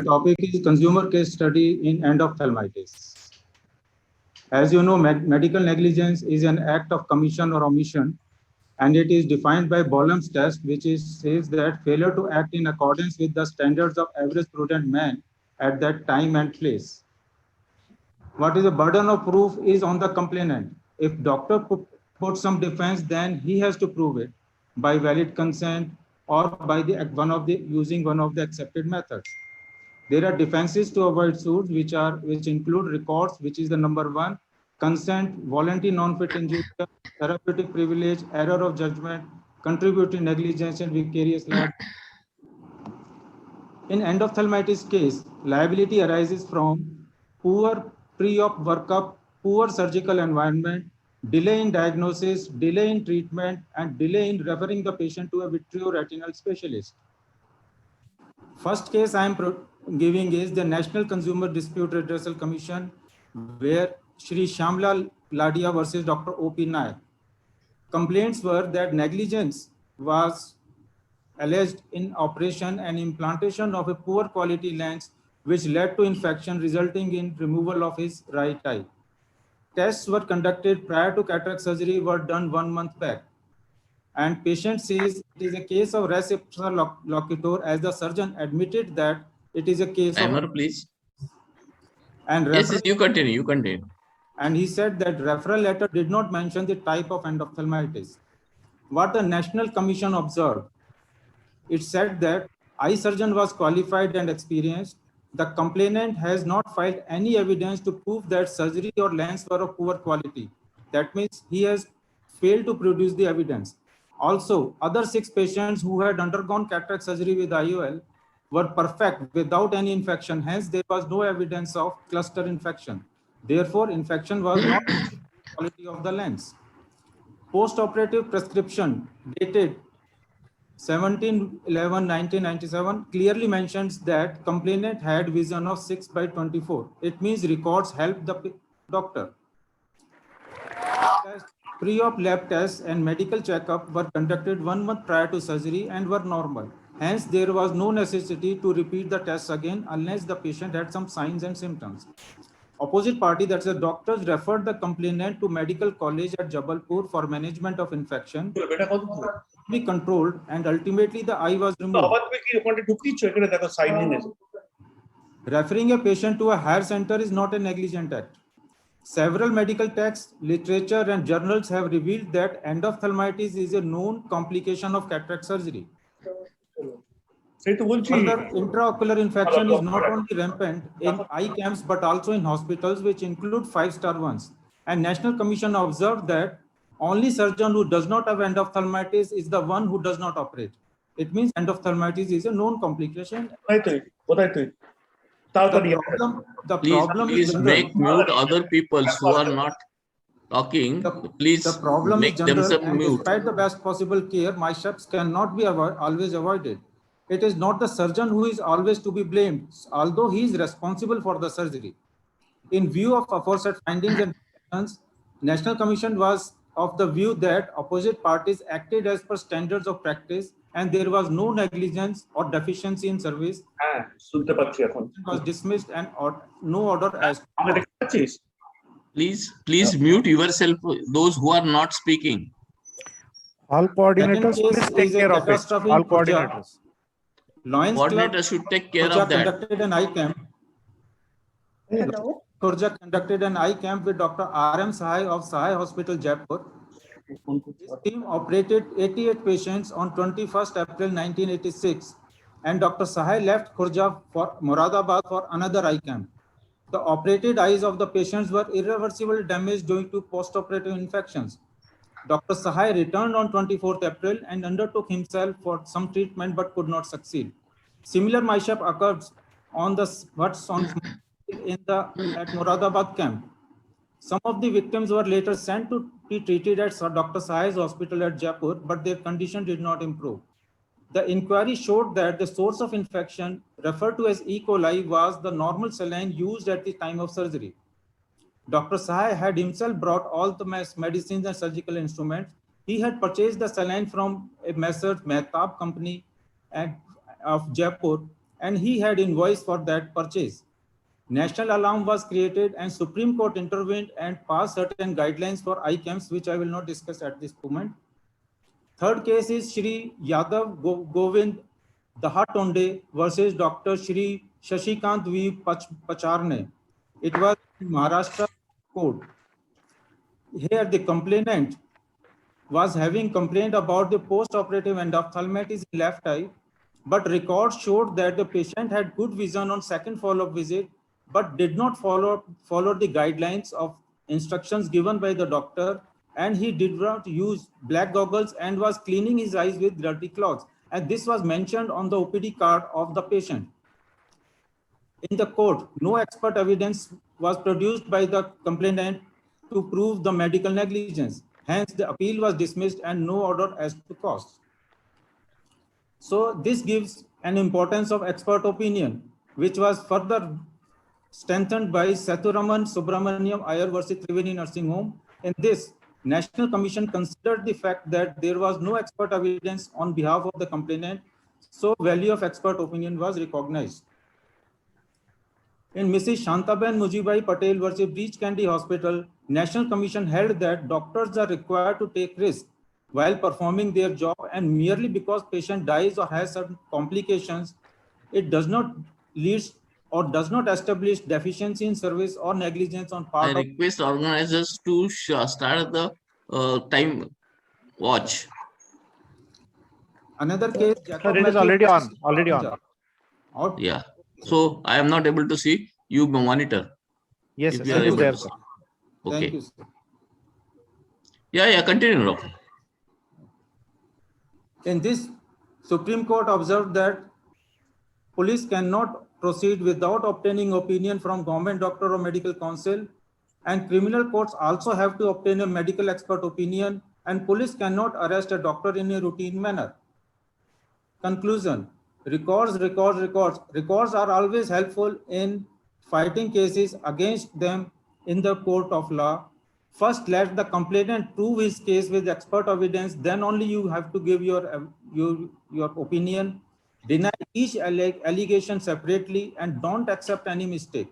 topic is consumer case study in endophthalmitis. As you know, medical negligence is an act of commission or omission, and it is defined by Boehm's test, which says that failure to act in accordance with the standards of average prudent man at that time and place. What is the burden of proof is on the complainant. If doctor put some defense, then he has to prove it by valid consent or by using one of the accepted methods. There are defenses to avoid suits, which include records, which is the number one, consent, voluntary non-fit injury, therapeutic privilege, error of judgment, contributory negligence, and vicarious liability. In endophthalmitis case, liability arises from poor pre-op workup, poor surgical environment, delay in diagnosis, delay in treatment, and delay in referring the patient to a vitreoretinal specialist. First case I am giving is the National Consumer Dispute Redressal Commission, where Shri Shyamlal Ladia versus Dr. O.P. Nayak. Complaints were that negligence was alleged in operation and implantation of a poor quality lens, which led to infection resulting in removal of his right eye. Tests were conducted prior to cataract surgery were done 1 month back. And patient says it is a case of res ipsa loquitur, as the surgeon admitted that it is a case of... please. And yes, you continue. And he said that referral letter did not mention the type of endophthalmitis. What the National Commission observed, it said that eye surgeon was qualified and experienced. The complainant has not filed any evidence to prove that surgery or lens were of poor quality. That means he has failed to produce the evidence. Also, other 6 patients who had undergone cataract surgery with IOL were perfect without any infection. Hence, there was no evidence of cluster infection. Therefore, infection was not the quality of the lens. Post-operative prescription dated 17/11/1997 clearly mentions that complainant had vision of 6/24. It means records helped the doctor. Pre-op lab tests and medical checkup were conducted 1 month prior to surgery and were normal. Hence, there was no necessity to repeat the tests again unless the patient had some signs and symptoms. Opposite party, that's the doctors, referred the complainant to medical college at Jabalpur for management of infection, be controlled, and ultimately the eye was removed. Referring a patient to a higher center is not a negligent act. Several medical texts, literature, and journals have revealed that endophthalmitis is a known complication of cataract surgery. Further, intraocular infection is not only rampant in eye camps but also in hospitals, which include 5-star ones. And National Commission observed that only surgeon who does not have endophthalmitis is the one who does not operate. It means endophthalmitis is a known complication. Please make mute other people who are not talking. Please the problem make is general, themselves mute. Despite the best possible care, mishaps cannot be always avoided. It is not the surgeon who is always to be blamed, although he is responsible for the surgery. In view of aforesaid findings and decisions, National Commission was of the view that opposite parties acted as per standards of practice and there was no negligence or deficiency in service. Was dismissed and no order as. Please mute yourself, those who are not speaking. All coordinators, please take care of it. All coordinators. Coordinator should take care of that. Conducted an eye camp. Hello. Khurja conducted an eye camp with Dr. R.M. Sahai of Sahai Hospital, Jaipur. His team operated 88 patients on 21st April 1986, and Dr. Sahai left Khurja for Moradabad for another eye camp. The operated eyes of the patients were irreversibly damaged due to post-operative infections. Dr. Sahai returned on 24th April and undertook himself for some treatment but could not succeed. Similar mishap occurred on the at Moradabad camp. Some of the victims were later sent to be treated at Dr. Sahai's hospital at Jaipur, but their condition did not improve. The inquiry showed that the source of infection, referred to as E. coli, was the normal saline used at the time of surgery. Dr. Sahai had himself brought all the medicines and surgical instruments. He had purchased the saline from a Messrs. Mehtab company of Jaipur, and he had invoice for that purchase. National alarm was created and Supreme Court intervened and passed certain guidelines for eye camps, which I will not discuss at this moment. Third case is Shri Yadav Govind Dahatonde versus Dr. Shri Shashikant V. Pacharne. It was in Maharashtra court. Here the complainant was having complained about the post-operative endophthalmitis in left eye, but records showed that the patient had good vision on second follow-up visit, but did not follow the guidelines of instructions given by the doctor, and he did not use black goggles and was cleaning his eyes with dirty cloths. And this was mentioned on the OPD card of the patient. In the court, no expert evidence was produced by the complainant to prove the medical negligence. Hence, the appeal was dismissed and no order as to cause. So this gives an importance of expert opinion, which was further strengthened by Sethuraman Subramaniam Iyer versus Triveni Nursing Home. In this, National Commission considered the fact that there was no expert evidence on behalf of the complainant, so value of expert opinion was recognized. In Mrs. Shantaben Mujibai Patel versus Breach Candy Hospital, National Commission held that doctors are required to take risks while performing their job, and merely because patient dies or has certain complications, it does not lead or does not establish deficiency in service or negligence on part I request organizers to start the time watch. Another case. Sir, it is already on. Yeah. So I am not able to see. You monitor. Yes, If sir, you are it is able there, to sir. see. Okay. Thank you, sir. Yeah, continue, Doctor. In this, Supreme Court observed that police cannot proceed without obtaining opinion from government doctor or medical counsel, and criminal courts also have to obtain a medical expert opinion, and police cannot arrest a doctor in a routine manner. Conclusion: records are always helpful in fighting cases against them in the court of law. First, let the complainant prove his case with expert evidence, then only you have to give your opinion. Deny each allegation separately and don't accept any mistake.